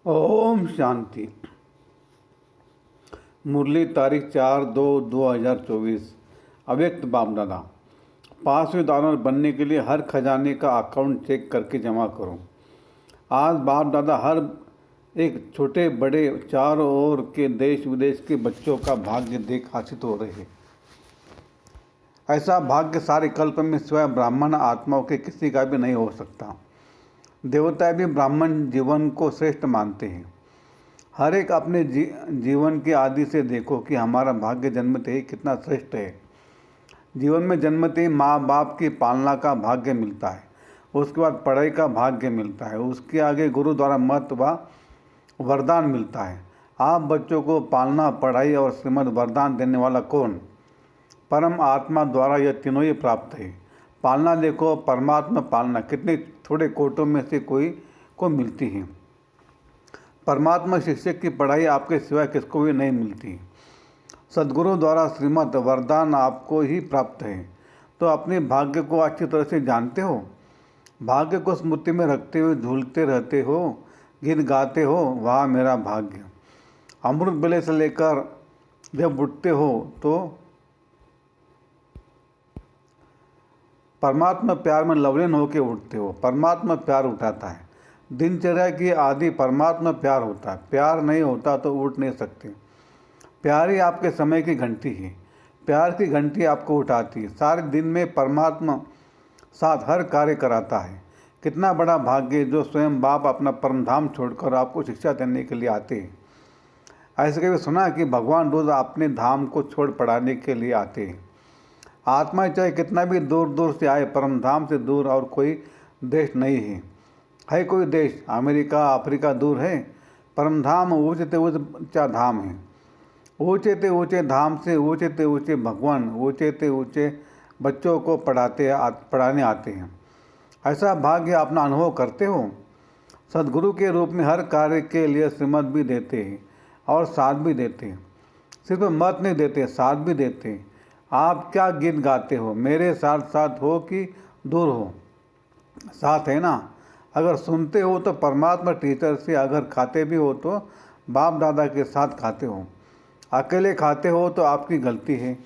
ओम शांति। मुरली तारीख 4/2/2024। अव्यक्त बाप दादा। 5वें डॉलर बनने के लिए हर खजाने का अकाउंट चेक करके जमा करो। आज बाप दादा हर एक छोटे बड़े चारों ओर के देश विदेश के बच्चों का भाग्य देख आशित हो रहे हैं। ऐसा भाग्य सारे कल्प में स्वयं ब्राह्मण आत्माओं के किसी का भी नहीं हो सकता। देवता भी ब्राह्मण जीवन को श्रेष्ठ मानते हैं। हर एक अपने जीवन के आदि से देखो कि हमारा भाग्य जन्मते ही कितना श्रेष्ठ है। जीवन में जन्मते ही माँ बाप की पालना का भाग्य मिलता है, उसके बाद पढ़ाई का भाग्य मिलता है, उसके आगे गुरु द्वारा मत व वरदान मिलता है। आप बच्चों को पालना, पढ़ाई और श्रीमद वरदान देने वाला कौन? परम आत्मा द्वारा यह तीनों ही प्राप्त है। पालना देखो, परमात्मा पालना कितने थोड़े कोटों में से कोई को मिलती है। परमात्मा शिक्षक की पढ़ाई आपके सिवाय किसको भी नहीं मिलती। सद्गुरु द्वारा श्रीमद् वरदान आपको ही प्राप्त है। तो अपने भाग्य को अच्छी तरह से जानते हो। भाग्य को स्मृति में रखते हुए झूलते रहते हो, गीत गाते हो, वाह मेरा भाग्य। अमृत बेले से लेकर जब उठते हो तो परमात्मा प्यार में लवलीन होकर उठते हो। परमात्मा प्यार उठाता है। दिनचर्या की आदि परमात्मा प्यार होता है। प्यार नहीं होता तो उठ नहीं सकते। प्यार ही आपके समय की घंटी है। प्यार की घंटी आपको उठाती है। सारे दिन में परमात्मा साथ हर कार्य कराता है। कितना बड़ा भाग्य जो स्वयं बाप अपना परम धाम छोड़कर आपको शिक्षा देने के लिए आते हैं। ऐसे कभी सुना कि भगवान रोज अपने धाम को छोड़ पढ़ाने के लिए आते हैं। आत्मा चाहे कितना भी दूर दूर से आए, परम धाम से दूर और कोई देश नहीं है कोई देश? अमेरिका अफ्रीका दूर है? परम धाम ऊँचे से ऊँचा धाम है। ऊँचे से ऊँचे धाम से ऊँचे से ऊँचे भगवान ऊँचे से ऊँचे बच्चों को पढ़ाने आते हैं। ऐसा भाग्य अपना अनुभव करते हो। सद्गुरु के रूप में हर कार्य के लिए श्रीमत भी देते हैं और साथ भी देते हैं। सिर्फ मत नहीं देते, साथ भी देते हैं। आप क्या गीत गाते हो? मेरे साथ साथ हो कि दूर हो? साथ है ना। अगर सुनते हो तो परमात्मा टीचर से, अगर खाते भी हो तो बाप दादा के साथ खाते हो। अकेले खाते हो तो आपकी गलती है।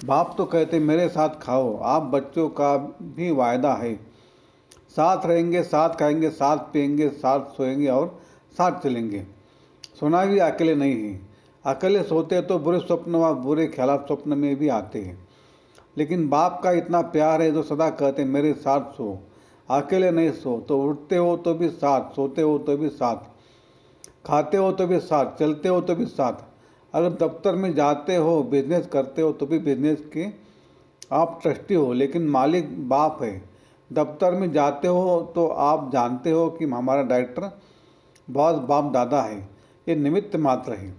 बाप तो कहते मेरे साथ खाओ। आप बच्चों का भी वायदा है, साथ रहेंगे, साथ खाएंगे, साथ पिएंगे, साथ सोएंगे और साथ चलेंगे। सोना भी अकेले नहीं है। अकेले सोते तो बुरे स्वप्न व बुरे ख्यालात स्वप्न में भी आते हैं। लेकिन बाप का इतना प्यार है जो सदा कहते मेरे साथ सो। अकेले नहीं सो। तो उठते हो तो भी साथ, सोते हो तो भी साथ, खाते हो तो भी साथ, चलते हो तो भी साथ। अगर दफ्तर में जाते हो, बिजनेस करते हो तो भी बिजनेस के आप ट्रस्टी हो, लेकिन मालिक बाप है। दफ्तर में जाते हो तो आप जानते हो कि हमारा डायरेक्टर बॉस बाप दादा है। ये निमित्त मात्र है।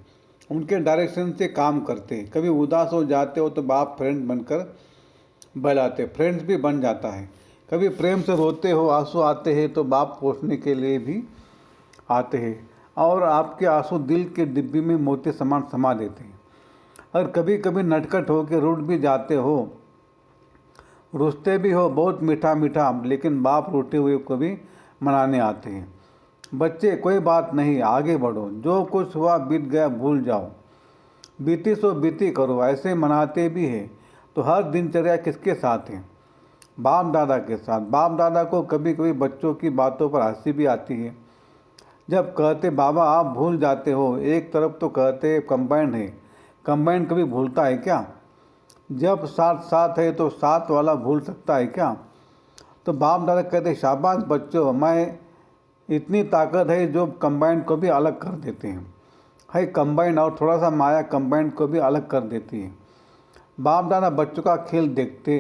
उनके डायरेक्शन से काम करते हैं। कभी उदास हो जाते हो तो बाप फ्रेंड बनकर बहलाते, फ्रेंड्स भी बन जाता है। कभी प्रेम से रोते हो, आंसू आते हैं तो बाप पोषने के लिए भी आते हैं और आपके आंसू दिल के डिब्बी में मोती समान समा देते हैं। और कभी कभी नटखट हो के रूठ भी जाते हो, रुसते भी हो बहुत मीठा मीठा, लेकिन बाप रूठे हुए को भी मनाने आते हैं। बच्चे कोई बात नहीं, आगे बढ़ो, जो कुछ हुआ बीत गया भूल जाओ, बीती सो बीती करो, ऐसे मनाते भी हैं। तो हर दिनचर्या किसके साथ है? बाप दादा के साथ। बाप दादा को कभी कभी बच्चों की बातों पर हंसी भी आती है। जब कहते बाबा आप भूल जाते हो, एक तरफ तो कहते कंबाइंड है, कंबाइंड कभी भूलता है क्या? जब साथ साथ है तो साथ वाला भूल सकता है क्या? तो बाप दादा कहते शाबाश बच्चों, मैं इतनी ताकत है जो कंबाइंड को भी अलग कर देते हैं। है कंबाइंड और थोड़ा सा माया कंबाइंड को भी अलग कर देती है। बाप दादा बच्चों का खेल देखते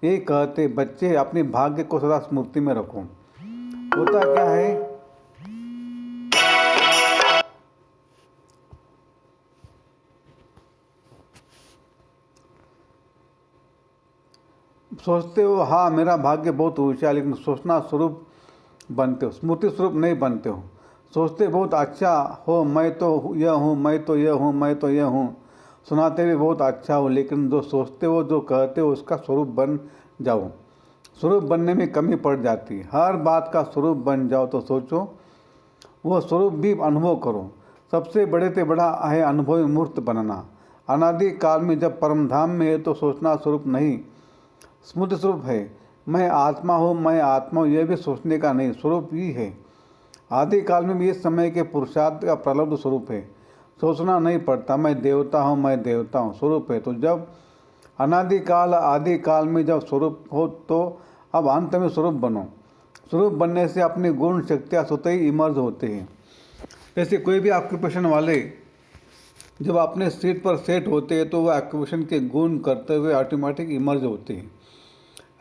ये कहते बच्चे अपने भाग्य को सदा स्मृति में रखो। होता क्या है, सोचते हो हाँ मेरा भाग्य बहुत ऊंचा है, लेकिन सोचना स्वरूप बनते हो, स्मृति स्वरूप नहीं बनते हो। सोचते बहुत अच्छा हो, मैं तो यह हूँ, मैं तो यह हूँ, मैं तो यह हूँ, सुनाते भी बहुत अच्छा हो, लेकिन जो सोचते हो जो कहते हो उसका स्वरूप बन जाओ। स्वरूप बनने में कमी पड़ जाती है। हर बात का स्वरूप बन जाओ तो सोचो वह स्वरूप भी अनुभव करो। सबसे बड़े से बड़ा है अनुभवी मूर्त बनना। अनादि काल में जब परम धाम में है तो सोचना स्वरूप नहीं, स्मृति स्वरूप है। मैं आत्मा हूँ, मैं आत्मा हूँ, यह भी सोचने का नहीं, स्वरूप ही है। आदि काल में भी इस समय के पुरुषार्थ का प्रलब्ध स्वरूप है, सोचना नहीं पड़ता। मैं देवता हूँ, मैं देवता हूँ, स्वरूप है। तो जब अनादि काल आदि काल में जब स्वरूप हो तो अब अंत में स्वरूप बनो। स्वरूप बनने से अपने गुण शक्तियाँ स्वतः ही इमर्ज होते हैं। जैसे कोई भी ऑक्यूपेशन वाले जब अपने सीट पर सेट होते हैं तो वह ऑक्यूपेशन के गुण करते हुए ऑटोमेटिक इमर्ज होते हैं।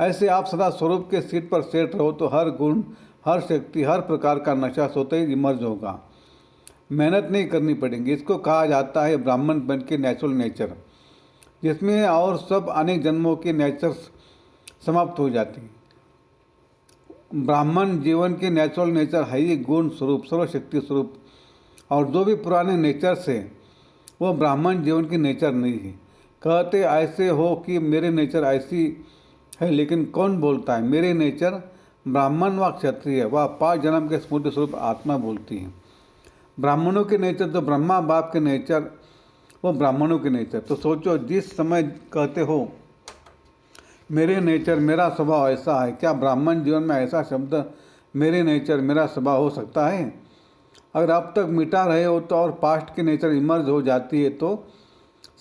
ऐसे आप सदा स्वरूप के सीट पर सेट रहो तो हर गुण, हर शक्ति, हर प्रकार का नशा स्वतः ही इमर्ज होगा। मेहनत नहीं करनी पड़ेगी। इसको कहा जाता है ब्राह्मण बन के नेचुरल नेचर, जिसमें और सब अनेक जन्मों के नेचर्स समाप्त हो जाती हैं। ब्राह्मण जीवन के नेचुरल नेचर है ही गुण स्वरूप, सर्वशक्ति स्वरूप। और जो भी पुराने नेचर्स है वो ब्राह्मण जीवन की नेचर नहीं है। कहते ऐसे हो कि मेरे नेचर ऐसी है, लेकिन कौन बोलता है मेरे नेचर ब्राह्मण व क्षत्रिय व 5 जन्म के स्मृति स्वरूप आत्मा बोलती है। ब्राह्मणों के नेचर तो ब्रह्मा बाप के नेचर, वो ब्राह्मणों के नेचर। तो सोचो, जिस समय कहते हो मेरे नेचर मेरा स्वभाव ऐसा है, क्या ब्राह्मण जीवन में ऐसा शब्द मेरे नेचर मेरा स्वभाव हो सकता है? अगर अब तक मिटा रहे हो तो और पास्ट के नेचर इमर्ज हो जाती है तो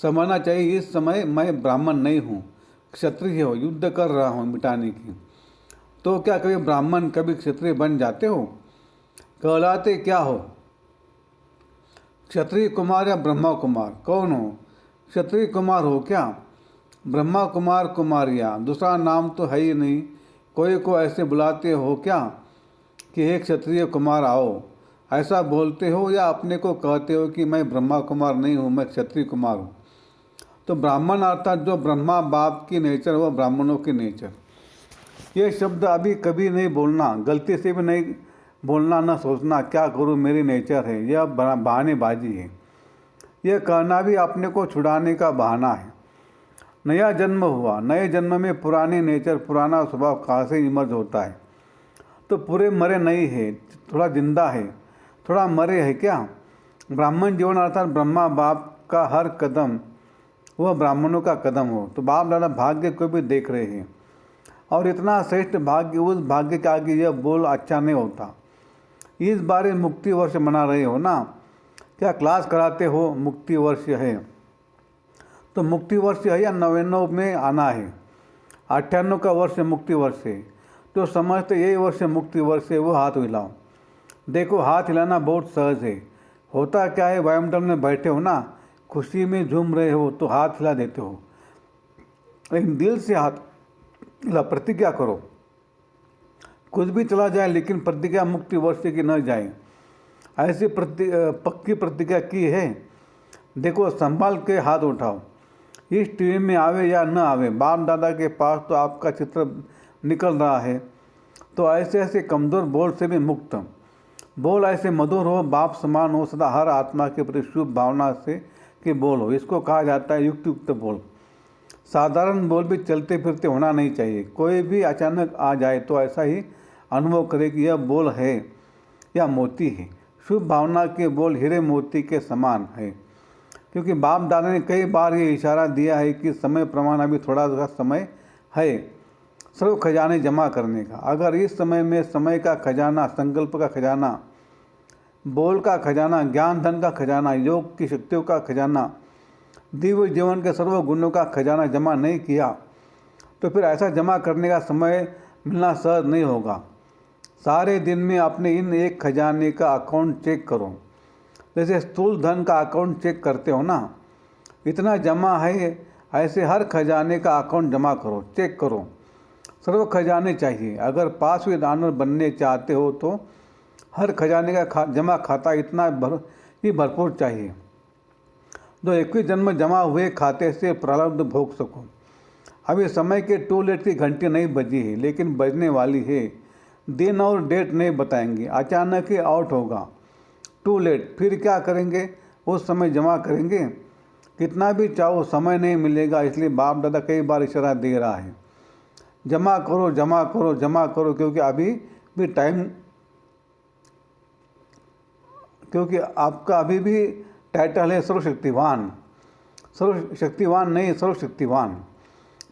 समझना चाहिए इस समय मैं ब्राह्मण नहीं हूँ, क्षत्रिय हो, युद्ध कर रहा हूँ मिटाने की। तो क्या कभी ब्राह्मण कभी क्षत्रिय बन जाते हो? कहलाते क्या हो? क्षत्रिय कुमार या ब्रह्मा कुमार? कौन हो? क्षत्रिय कुमार हो क्या? ब्रह्मा कुमार कुमारिया, दूसरा नाम तो है ही नहीं। कोई को ऐसे बुलाते हो क्या कि हे क्षत्रिय कुमार आओ, ऐसा बोलते हो? या अपने को कहते हो कि मैं ब्रह्मा कुमार नहीं हूँ, मैं क्षत्रिय कुमार हूँ? तो ब्राह्मण अर्थात जो ब्रह्मा बाप की नेचर, वह ब्राह्मणों की नेचर। ये शब्द अभी कभी नहीं बोलना, गलती से भी नहीं बोलना, न सोचना क्या करूँ मेरी नेचर है, यह बहानेबाजी है। यह कहना भी अपने को छुड़ाने का बहाना है। नया जन्म हुआ, नए जन्म में पुराने नेचर, पुराना स्वभाव कहाँ से इमर्ज होता है? तो पूरे मरे नहीं है, थोड़ा जिंदा है, थोड़ा मरे है क्या? ब्राह्मण जीवन अर्थात ब्रह्मा बाप का हर कदम वह ब्राह्मणों का कदम हो। तो बाप दादा भाग्य को भी देख रहे हैं, और इतना श्रेष्ठ भाग्य, उस भाग्य का आगे यह बोल अच्छा नहीं होता। इस बार मुक्ति वर्ष मना रहे हो ना, क्या क्लास कराते हो मुक्ति वर्ष है? तो मुक्ति वर्ष है या 99 में आना है? 98 का वर्ष मुक्ति वर्ष है। तो समझते यही वर्ष मुक्ति वर्ष है, वो हाथ हिलाओ। देखो, हाथ हिलाना बहुत सहज है। होता क्या है, वायुमंडल में बैठे हो ना, खुशी में झूम रहे हो तो हाथ हिला देते हो, लेकिन दिल से हाथ हिला, प्रतिज्ञा करो। कुछ भी चला जाए लेकिन प्रतिज्ञा मुक्ति वर्ष की न जाए, ऐसी पक्की प्रतिज्ञा की है। देखो, संभाल के हाथ उठाओ। इस टीवी में आवे या न आवे, बाप दादा के पास तो आपका चित्र निकल रहा है। तो ऐसे ऐसे कमज़ोर बोल से भी मुक्त बोल, ऐसे मधुर हो, बाप समान हो, सदा हर आत्मा के प्रति शुभ भावना से कि बोल हो। इसको कहा जाता है युक्त युक्त बोल। साधारण बोल भी चलते फिरते होना नहीं चाहिए। कोई भी अचानक आ जाए तो ऐसा ही अनुभव करे कि यह बोल है या मोती है। शुभ भावना के बोल हीरे मोती के समान है, क्योंकि बाप दादा ने कई बार ये इशारा दिया है कि समय प्रमाण अभी थोड़ा सा समय है सर्व खजाने जमा करने का। अगर इस समय में समय का खजाना, संकल्प का खजाना, बोल का खजाना, ज्ञान धन का खजाना, योग की शक्तियों का खजाना, दिव्य जीवन के सर्व गुणों का खजाना जमा नहीं किया तो फिर ऐसा जमा करने का समय मिलना सहज नहीं होगा। सारे दिन में अपने इन एक खजाने का अकाउंट चेक करो, जैसे स्थूल धन का अकाउंट चेक करते हो ना, इतना जमा है, ऐसे हर खजाने का अकाउंट जमा करो, चेक करो। सर्व खजाने चाहिए। अगर 5वें दानव बनने चाहते हो तो हर खजाने का जमा खाता इतना भरपूर चाहिए, जो 21 जन्म जमा हुए खाते से प्रारब्ध भोग सको। अभी समय के टू लेट की घंटी नहीं बजी है, लेकिन बजने वाली है। दिन और डेट नहीं बताएंगे, अचानक ही आउट होगा। टू लेट, फिर क्या करेंगे? उस समय जमा करेंगे। कितना भी चाहो समय नहीं मिलेगा, इसलिए बाप दादा कई बार इशारा दे रहा है, जमा करो जमा करो जमा करो, क्योंकि अभी भी टाइम क्योंकि आपका अभी भी टाइटल है सर्वशक्तिवान। सर्वशक्तिवान नहीं, सर्वशक्तिवान।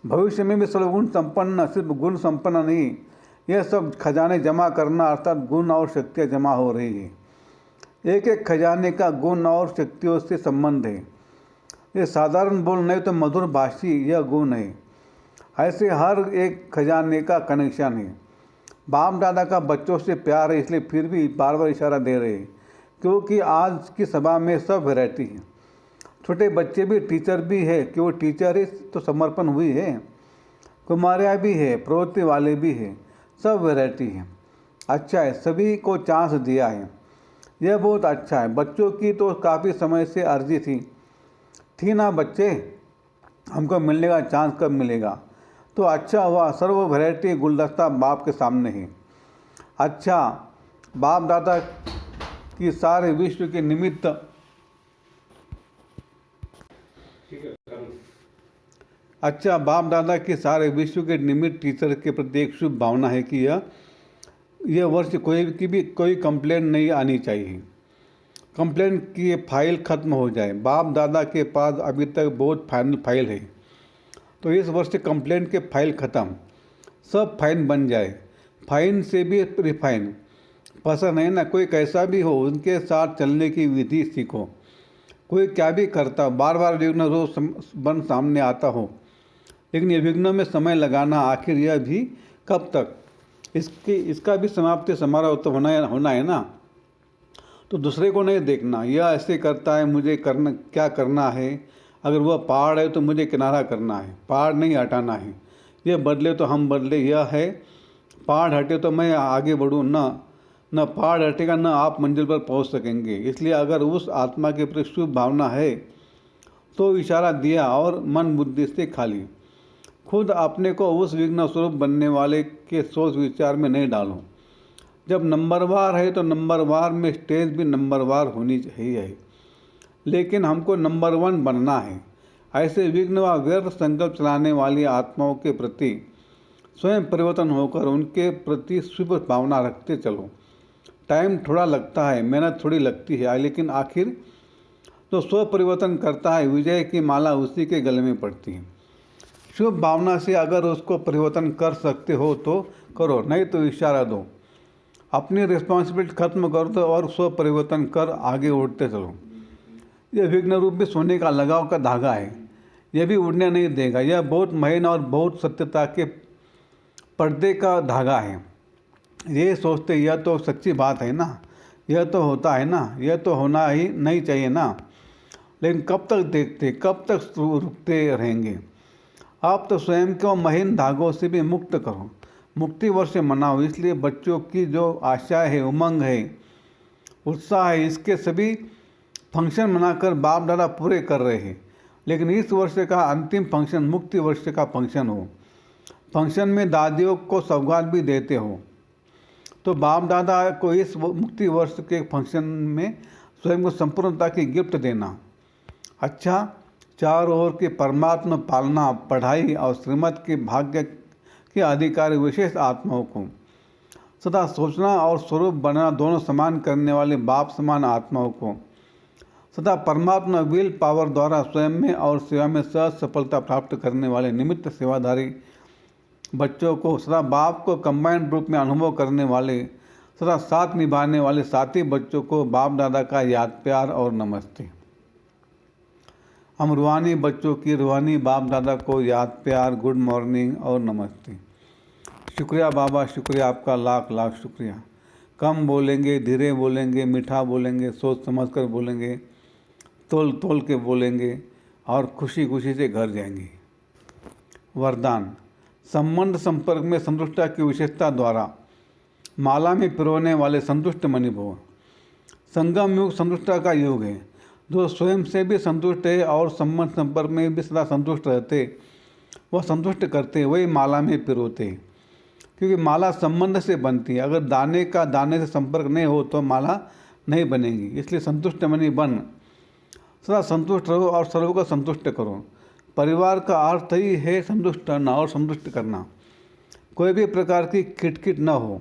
भविष्य में भी सर्वगुण संपन्न, सिर्फ गुण संपन्न नहीं, यह सब खजाने जमा करना अर्थात गुण और शक्तियाँ जमा हो रही है। एक एक खजाने का गुण और शक्तियों से संबंध है। ये साधारण बोल नहीं तो मधुर भाषी यह गुण है। ऐसे हर एक खजाने का कनेक्शन है। बाप दादा का बच्चों से प्यार है, इसलिए फिर भी बार बार इशारा दे रहे हैं, क्योंकि आज की सभा में सब वैरायटी है। छोटे बच्चे भी टीचर भी है कि वो टीचर ही तो समर्पण हुई है। कुमारियाँ भी है, प्रवृत्ति वाले भी है, सब वैरायटी है। अच्छा है, सभी को चांस दिया है, यह बहुत अच्छा है। बच्चों की तो काफ़ी समय से अर्जी थी ना बच्चे, हमको मिलने का चांस कब मिलेगा। तो अच्छा हुआ, सर्व वैरायटी गुलदस्ता बाप के सामने है। अच्छा, बाप दादा की सारे विश्व के निमित्त बाप दादा के सारे विश्व के निमित्त टीचर के प्रति एक शुभ भावना है कि यह वर्ष कोई कंप्लेंट नहीं आनी चाहिए। कंप्लेंट की फाइल ख़त्म हो जाए। बाप दादा के पास अभी तक बहुत फाइल है, तो इस वर्ष कंप्लेंट के फाइल ख़त्म, सब फाइन बन जाए। फाइन से भी रिफाइन पसंद है ना, कोई कैसा भी हो उनके साथ चलने की विधि सीखो। कोई क्या भी करता, बार बार विघ्न रोज बन सामने आता हो, लेकिन ये विघ्नों में समय लगाना आखिर यह भी कब तक। इसका भी समाप्ति समारोह तो होना है ना। तो दूसरे को नहीं देखना, यह ऐसे करता है मुझे क्या करना है। अगर वह पहाड़ है तो मुझे किनारा करना है, पहाड़ नहीं हटाना है। यह बदले तो हम बदले, यह है पहाड़ हटे तो मैं आगे बढ़ूँ, न पहाड़ हटेगा न आप मंजिल पर पहुंच सकेंगे। इसलिए अगर उस आत्मा के प्रति शुभ भावना है तो इशारा दिया और मन बुद्धि से खाली। खुद अपने को उस विघ्न स्वरूप बनने वाले के सोच विचार में नहीं डालो। जब नंबरवार है तो नंबरवार में स्टेज भी नंबरवार होनी चाहिए, लेकिन हमको नंबर 1 बनना है। ऐसे विघ्न व व्यर्थ संकल्प चलाने वाली आत्माओं के प्रति स्वयं परिवर्तन होकर उनके प्रति शुभ भावना रखते चलो। टाइम थोड़ा लगता है, मेहनत थोड़ी लगती है, लेकिन आखिर तो स्व परिवर्तन करता है, विजय की माला उसी के गले में पड़ती है। शुभ भावना से अगर उसको परिवर्तन कर सकते हो तो करो, नहीं तो इशारा दो। अपनी रिस्पॉन्सिबिलिटी खत्म कर दो और स्व परिवर्तन कर आगे उड़ते चलो। यह विघ्न रूप भी सोने का लगाव का धागा है, यह भी उड़ने नहीं देगा। यह बहुत महीन और बहुत सत्यता के पर्दे का धागा है। ये सोचते यह तो सच्ची बात है ना, यह तो होता है ना, यह तो होना ही नहीं चाहिए ना, लेकिन कब तक देखते, कब तक रुकते रहेंगे। आप तो स्वयं को महीन धागों से भी मुक्त करो, मुक्ति वर्ष मनाओ। इसलिए बच्चों की जो आशा है, उमंग है, उत्साह है, इसके सभी फंक्शन मनाकर बाप दादा पूरे कर रहे हैं। लेकिन इस वर्ष का अंतिम फंक्शन मुक्ति वर्ष का फंक्शन हो। फंक्शन में दादियों को सौगात भी देते हो, तो बाप दादा को इस मुक्ति वर्ष के फंक्शन में स्वयं को संपूर्णता की गिफ्ट देना। अच्छा, चारों ओर की परमात्मा पालना, पढ़ाई और श्रीमत के भाग्य के अधिकारी विशेष आत्माओं को सदा सोचना और स्वरूप बनना, दोनों समान करने वाले बाप समान आत्माओं को सदा परमात्मा विल पावर द्वारा स्वयं में और सेवा में सहज सफलता प्राप्त करने वाले निमित्त सेवाधारी बच्चों को, सदा बाप को कंबाइंड रूप में अनुभव करने वाले, सदा साथ निभाने वाले साथी बच्चों को बाप दादा का याद प्यार और नमस्ते। हम रूहानी बच्चों की रूहानी बाप दादा को याद प्यार, गुड मॉर्निंग और नमस्ते। शुक्रिया बाबा, शुक्रिया आपका, लाख लाख शुक्रिया। कम बोलेंगे, धीरे बोलेंगे, मीठा बोलेंगे, सोच समझ कर बोलेंगे, तोल तोल के बोलेंगे और खुशी खुशी से घर जाएंगे। वरदान। संबंध संपर्क में संतुष्टता की विशेषता द्वारा माला में पिरोने वाले संतुष्ट मणि भव। संगम युग संतुष्टता का युग है। जो स्वयं से भी संतुष्ट है और संबंध संपर्क में भी सदा संतुष्ट रहते, वह संतुष्ट करते, वही माला में पिरोते। क्योंकि माला संबंध से बनती है, अगर दाने का दाने से संपर्क नहीं हो तो माला नहीं बनेगी। इसलिए संतुष्ट मणि बन, सदा संतुष्ट रहो और सर्व को संतुष्ट करो। परिवार का अर्थ ही है संतुष्ट करना और संतुष्ट करना, कोई भी प्रकार की किटकिट न हो,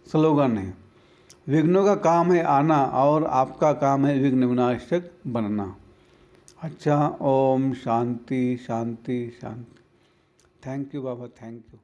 स्लोगन है। विघ्नों का काम है आना और आपका काम है विघ्न विनाशक बनना। अच्छा, ओम शांति शांति शांति। थैंक यू बाबा, थैंक यू।